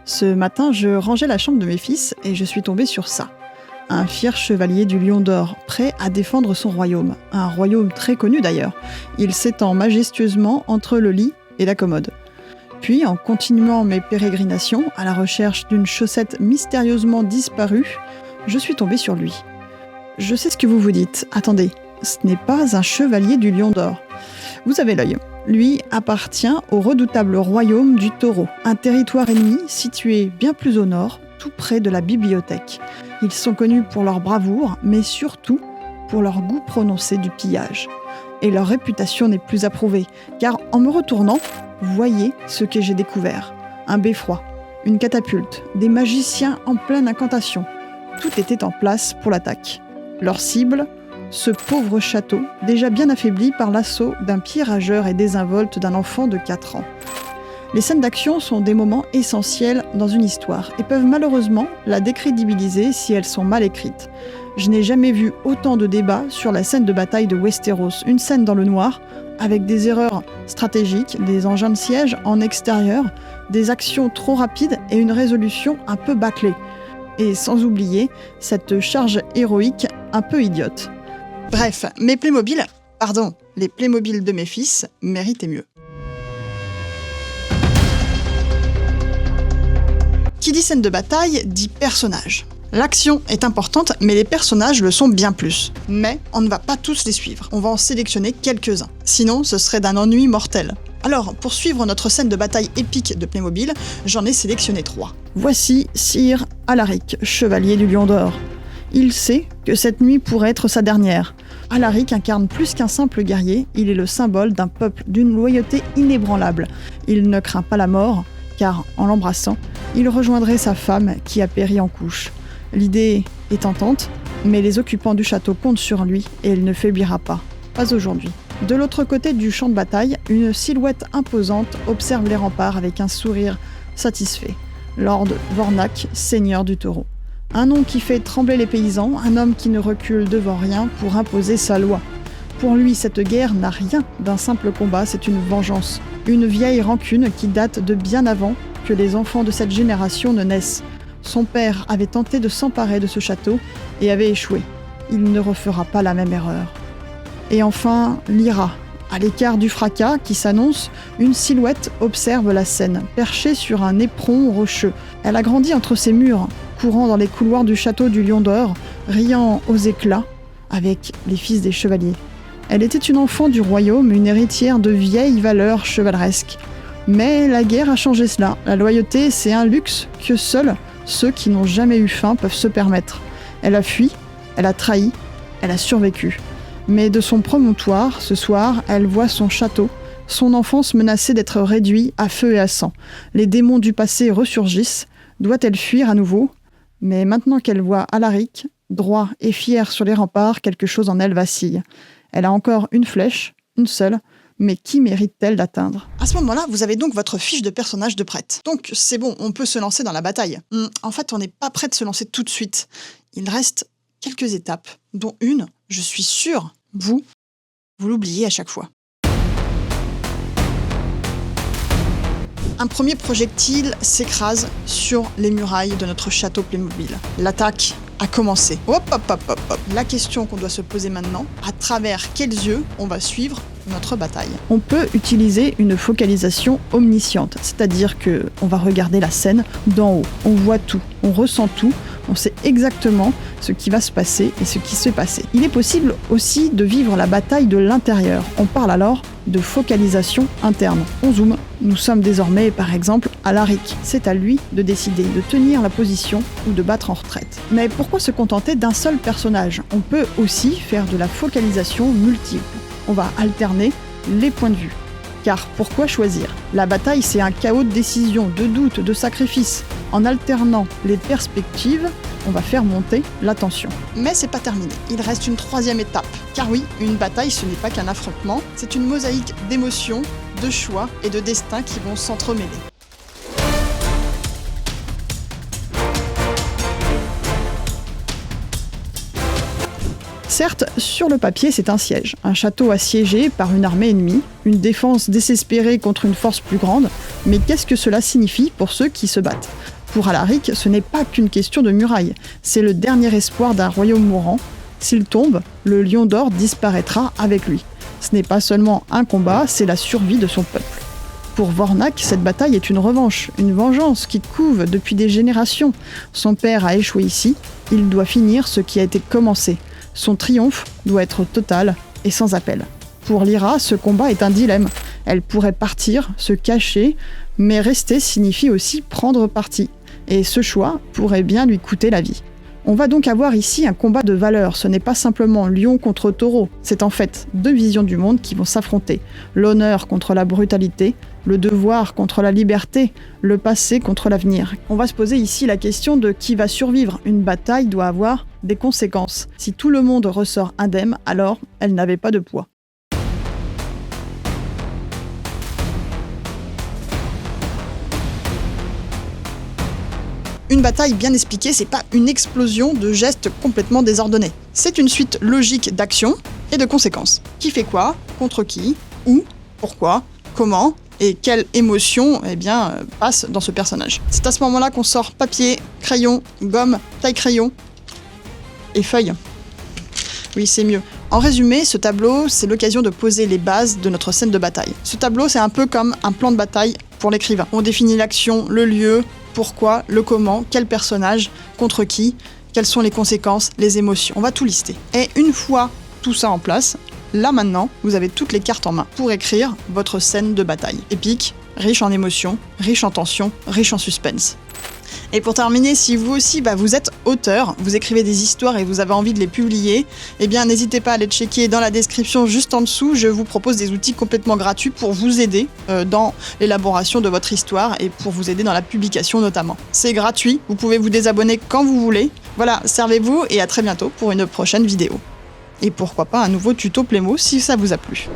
Ce matin, je rangeais la chambre de mes fils et je suis tombée sur ça. Un fier chevalier du Lion d'Or, prêt à défendre son royaume. Un royaume très connu d'ailleurs. Il s'étend majestueusement entre le lit et la commode. Puis, en continuant mes pérégrinations à la recherche d'une chaussette mystérieusement disparue, je suis tombée sur lui. Je sais ce que vous vous dites. Attendez, ce n'est pas un chevalier du Lion d'Or. Vous avez l'œil. Lui appartient au redoutable royaume du Taureau, un territoire ennemi situé bien plus au nord, tout près de la bibliothèque. Ils sont connus pour leur bravoure, mais surtout pour leur goût prononcé du pillage. Et leur réputation n'est plus approuvée, car en me retournant, voyez ce que j'ai découvert. Un beffroi, une catapulte, des magiciens en pleine incantation. Tout était en place pour l'attaque. Leur cible, ce pauvre château, déjà bien affaibli par l'assaut d'un pied rageur et désinvolte d'un enfant de 4 ans. Les scènes d'action sont des moments essentiels dans une histoire et peuvent malheureusement la décrédibiliser si elles sont mal écrites. Je n'ai jamais vu autant de débats sur la scène de bataille de Westeros, une scène dans le noir, avec des erreurs stratégiques, des engins de siège en extérieur, des actions trop rapides et une résolution un peu bâclée. Et sans oublier cette charge héroïque un peu idiote. Bref, les Playmobil de mes fils méritaient mieux. Qui dit scène de bataille dit personnage. L'action est importante, mais les personnages le sont bien plus. Mais on ne va pas tous les suivre, on va en sélectionner quelques-uns. Sinon, ce serait d'un ennui mortel. Alors, pour suivre notre scène de bataille épique de Playmobil, j'en ai sélectionné 3. Voici Sir Alaric, chevalier du Lion d'Or. Il sait que cette nuit pourrait être sa dernière. Alaric incarne plus qu'un simple guerrier, il est le symbole d'un peuple d'une loyauté inébranlable. Il ne craint pas la mort, car en l'embrassant, il rejoindrait sa femme qui a péri en couches. L'idée est tentante, mais les occupants du château comptent sur lui et il ne faiblira pas. Pas aujourd'hui. De l'autre côté du champ de bataille, une silhouette imposante observe les remparts avec un sourire satisfait. Lord Vornak, seigneur du Taureau. Un nom qui fait trembler les paysans, un homme qui ne recule devant rien pour imposer sa loi. Pour lui, cette guerre n'a rien d'un simple combat, c'est une vengeance. Une vieille rancune qui date de bien avant que les enfants de cette génération ne naissent. Son père avait tenté de s'emparer de ce château et avait échoué. Il ne refera pas la même erreur. Et enfin, Lyra. À l'écart du fracas qui s'annonce, une silhouette observe la scène, perchée sur un éperon rocheux. Elle a grandi entre ces murs, courant dans les couloirs du château du Lion d'Or, riant aux éclats avec les fils des chevaliers. Elle était une enfant du royaume, une héritière de vieilles valeurs chevaleresques. Mais la guerre a changé cela. La loyauté, c'est un luxe que seuls ceux qui n'ont jamais eu faim peuvent se permettre. Elle a fui, elle a trahi, elle a survécu. Mais de son promontoire, ce soir, elle voit son château, son enfance menacée d'être réduit à feu et à sang. Les démons du passé ressurgissent. Doit-elle fuir à nouveau ? Mais maintenant qu'elle voit Alaric, droit et fier sur les remparts, quelque chose en elle vacille. Elle a encore une flèche, une seule, mais qui mérite-t-elle d'atteindre ? À ce moment-là, vous avez donc votre fiche de personnage de prête. Donc c'est bon, on peut se lancer dans la bataille. En fait, on n'est pas prêt de se lancer tout de suite. Il reste quelques étapes, dont une, je suis sûre, vous l'oubliez à chaque fois. Un premier projectile s'écrase sur les murailles de notre château Playmobil. L'attaque a commencé. Hop. La question qu'on doit se poser maintenant, à travers quels yeux on va suivre notre bataille. On peut utiliser une focalisation omnisciente, c'est-à-dire que on va regarder la scène d'en haut. On voit tout, on ressent tout, on sait exactement ce qui va se passer et ce qui s'est passé. Il est possible aussi de vivre la bataille de l'intérieur. On parle alors de focalisation interne. On zoome. Nous sommes désormais, par exemple, à Alaric. C'est à lui de décider de tenir la position ou de battre en retraite. Mais pourquoi se contenter d'un seul personnage ? On peut aussi faire de la focalisation multiple. On va alterner les points de vue. Car pourquoi choisir ? La bataille, c'est un chaos de décisions, de doutes, de sacrifices. En alternant les perspectives, on va faire monter la tension. Mais c'est pas terminé, il reste une troisième étape. Car oui, une bataille, ce n'est pas qu'un affrontement, c'est une mosaïque d'émotions, de choix et de destins qui vont s'entremêler. Certes, sur le papier, c'est un siège, un château assiégé par une armée ennemie, une défense désespérée contre une force plus grande, mais qu'est-ce que cela signifie pour ceux qui se battent ? Pour Alaric, ce n'est pas qu'une question de muraille, c'est le dernier espoir d'un royaume mourant. S'il tombe, le lion d'or disparaîtra avec lui. Ce n'est pas seulement un combat, c'est la survie de son peuple. Pour Vornak, cette bataille est une revanche, une vengeance qui couve depuis des générations. Son père a échoué ici, il doit finir ce qui a été commencé. Son triomphe doit être total et sans appel. Pour Lyra, ce combat est un dilemme. Elle pourrait partir, se cacher, mais rester signifie aussi prendre parti. Et ce choix pourrait bien lui coûter la vie. On va donc avoir ici un combat de valeurs, ce n'est pas simplement lion contre taureau, c'est en fait deux visions du monde qui vont s'affronter. L'honneur contre la brutalité, le devoir contre la liberté, le passé contre l'avenir. On va se poser ici la question de qui va survivre. Une bataille doit avoir des conséquences. Si tout le monde ressort indemne, alors elle n'avait pas de poids. Une bataille bien expliquée, c'est pas une explosion de gestes complètement désordonnés. C'est une suite logique d'actions et de conséquences. Qui fait quoi, contre qui, où, pourquoi, comment et quelle émotion passe dans ce personnage. C'est à ce moment-là qu'on sort papier, crayon, gomme, taille-crayon et feuille. Oui, c'est mieux. En résumé, ce tableau, c'est l'occasion de poser les bases de notre scène de bataille. Ce tableau, c'est un peu comme un plan de bataille pour l'écrivain. On définit l'action, le lieu, pourquoi, le comment, quel personnage, contre qui, quelles sont les conséquences, les émotions. On va tout lister. Et une fois tout ça en place, là maintenant, vous avez toutes les cartes en main pour écrire votre scène de bataille. Épique, riche en émotions, riche en tension, riche en suspense. Et pour terminer, si vous aussi vous êtes auteur, vous écrivez des histoires et vous avez envie de les publier, eh bien n'hésitez pas à les checker dans la description juste en dessous. Je vous propose des outils complètement gratuits pour vous aider dans l'élaboration de votre histoire et pour vous aider dans la publication notamment. C'est gratuit, vous pouvez vous désabonner quand vous voulez. Voilà, servez-vous et à très bientôt pour une prochaine vidéo. Et pourquoi pas un nouveau tuto Playmo si ça vous a plu.